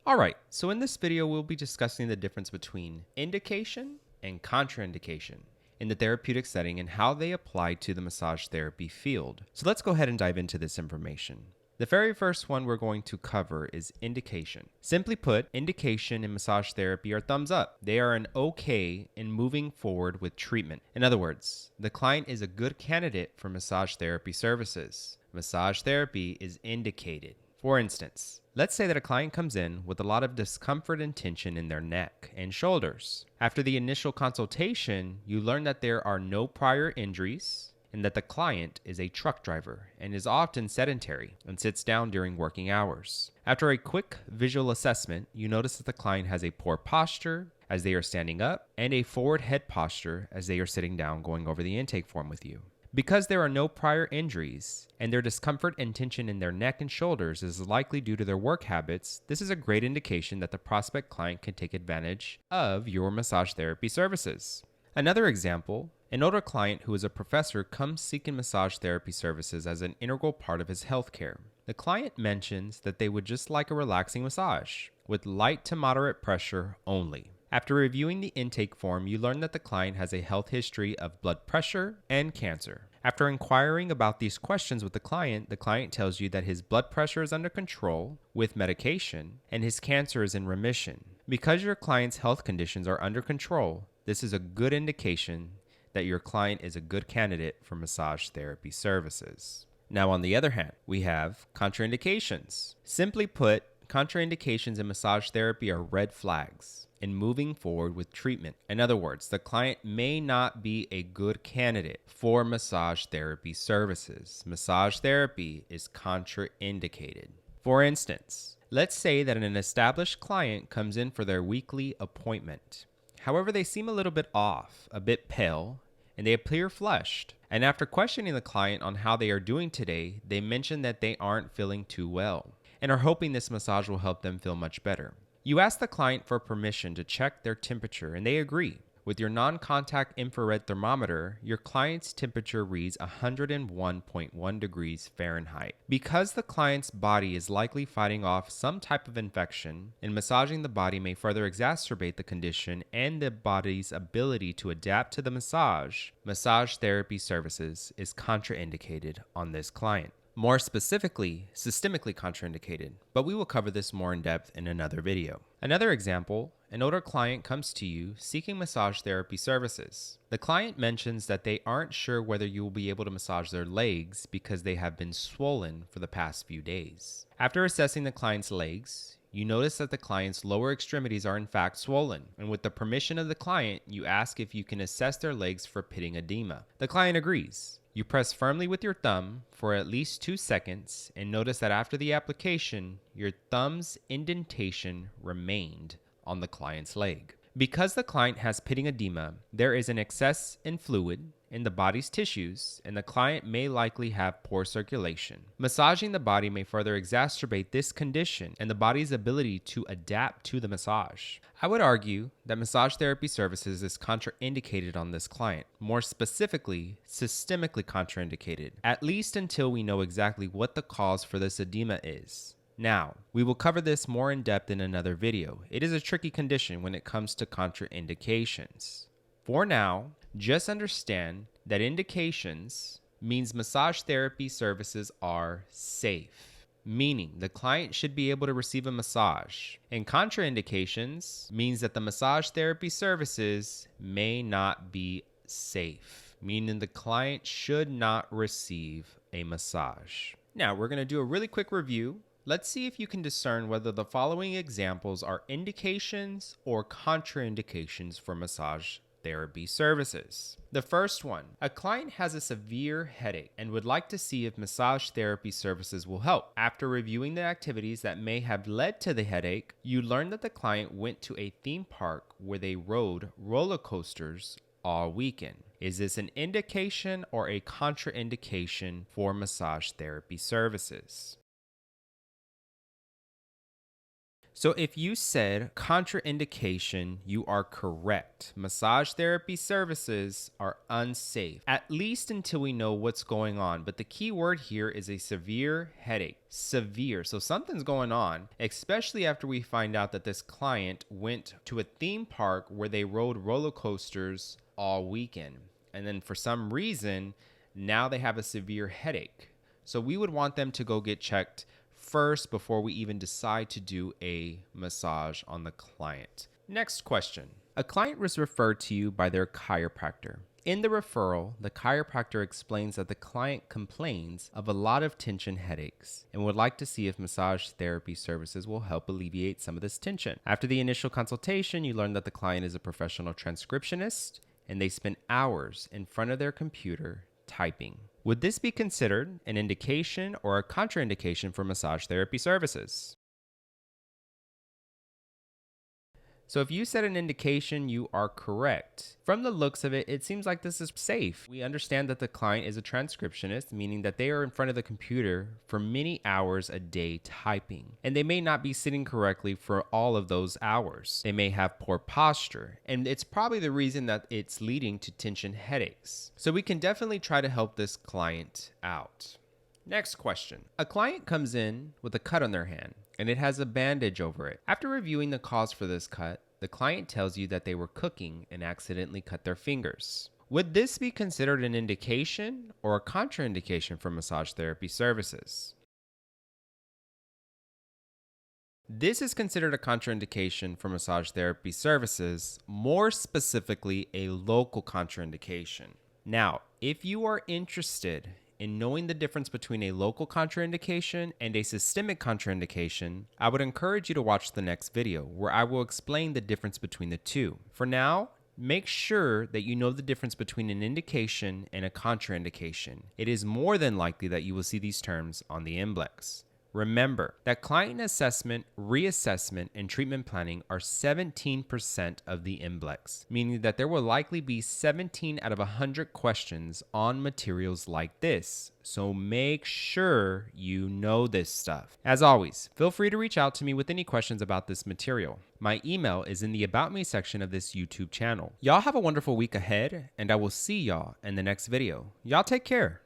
Alright, so in this video we'll be discussing the difference between indication and contraindication in the therapeutic setting and how they apply to the massage therapy field. So let's go ahead and dive into this information. The very first one we're going to cover is indication. Simply put, indication in massage therapy are thumbs up. They are an okay in moving forward with treatment. In other words, the client is a good candidate for massage therapy services. Massage therapy is indicated. For instance, let's say that a client comes in with a lot of discomfort and tension in their neck and shoulders. After the initial consultation, you learn that there are no prior injuries and that the client is a truck driver and is often sedentary and sits down during working hours. After a quick visual assessment, you notice that the client has a poor posture as they are standing up and a forward head posture as they are sitting down going over the intake form with you. Because there are no prior injuries and their discomfort and tension in their neck and shoulders is likely due to their work habits, this is a great indication that the prospect client can take advantage of your massage therapy services. Another example, an older client who is a professor comes seeking massage therapy services as an integral part of his healthcare. The client mentions that they would just like a relaxing massage with light to moderate pressure only. After reviewing the intake form, you learn that the client has a health history of blood pressure and cancer. After inquiring about these questions with the client tells you that his blood pressure is under control with medication and his cancer is in remission. Because your client's health conditions are under control, this is a good indication that your client is a good candidate for massage therapy services. Now, on the other hand, we have contraindications. Simply put, contraindications in massage therapy are red flags in moving forward with treatment. In other words, the client may not be a good candidate for massage therapy services. Massage therapy is contraindicated. For instance, let's say that an established client comes in for their weekly appointment. However, they seem a little bit off, a bit pale, and they appear flushed. And after questioning the client on how they are doing today, they mention that they aren't feeling too well and are hoping this massage will help them feel much better. You ask the client for permission to check their temperature, and they agree. With your non-contact infrared thermometer, your client's temperature reads 101.1 degrees Fahrenheit. Because the client's body is likely fighting off some type of infection, and massaging the body may further exacerbate the condition and the body's ability to adapt to the massage therapy services is contraindicated on this client. More specifically, systemically contraindicated, but we will cover this more in depth in another video. Another example, an older client comes to you seeking massage therapy services. The client mentions that they aren't sure whether you will be able to massage their legs because they have been swollen for the past few days. After assessing the client's legs, you notice that the client's lower extremities are in fact swollen, and with the permission of the client, you ask if you can assess their legs for pitting edema. The client agrees. You press firmly with your thumb for at least 2 seconds and notice that after the application, your thumb's indentation remained on the client's leg. Because the client has pitting edema, there is an excess in fluid in the body's tissues, and the client may likely have poor circulation. Massaging the body may further exacerbate this condition and the body's ability to adapt to the massage. I would argue that massage therapy services is contraindicated on this client, more specifically, systemically contraindicated, at least until we know exactly what the cause for this edema is. Now, we will cover this more in depth in another video. It is a tricky condition when it comes to contraindications. For now, just understand that indications means massage therapy services are safe, meaning the client should be able to receive a massage. And contraindications means that the massage therapy services may not be safe, meaning the client should not receive a massage. Now, we're going to do a really quick review. Let's see if you can discern whether the following examples are indications or contraindications for massage therapy services. The first one, a client has a severe headache and would like to see if massage therapy services will help. After reviewing the activities that may have led to the headache, you learn that the client went to a theme park where they rode roller coasters all weekend. Is this an indication or a contraindication for massage therapy services? So if you said contraindication, you are correct. Massage therapy services are unsafe, at least until we know what's going on. But the key word here is a severe headache. Severe. So something's going on, especially after we find out that this client went to a theme park where they rode roller coasters all weekend. And then for some reason, now they have a severe headache. So we would want them to go get checked first before we even decide to do a massage on the client. Next question. A client was referred to you by their chiropractor. In the referral, the chiropractor explains that the client complains of a lot of tension headaches and would like to see if massage therapy services will help alleviate some of this tension. After the initial consultation, you learn that the client is a professional transcriptionist and they spend hours in front of their computer typing. Would this be considered an indication or a contraindication for massage therapy services? So if you said an indication, you are correct. From the looks of it, it seems like this is safe. We understand that the client is a transcriptionist, meaning that they are in front of the computer for many hours a day typing. And they may not be sitting correctly for all of those hours. They may have poor posture, and it's probably the reason that it's leading to tension headaches. So we can definitely try to help this client out. Next question. A client comes in with a cut on their hand and it has a bandage over it. After reviewing the cause for this cut, the client tells you that they were cooking and accidentally cut their fingers. Would this be considered an indication or a contraindication for massage therapy services? This is considered a contraindication for massage therapy services, more specifically a local contraindication. Now, if you are interested in knowing the difference between a local contraindication and a systemic contraindication, I would encourage you to watch the next video where I will explain the difference between the two. For now, make sure that you know the difference between an indication and a contraindication. It is more than likely that you will see these terms on the MBLEx. Remember that client assessment, reassessment, and treatment planning are 17% of the MBLEx, meaning that there will likely be 17 out of 100 questions on materials like this. So make sure you know this stuff. As always, feel free to reach out to me with any questions about this material. My email is in the About Me section of this YouTube channel. Y'all have a wonderful week ahead, and I will see y'all in the next video. Y'all take care.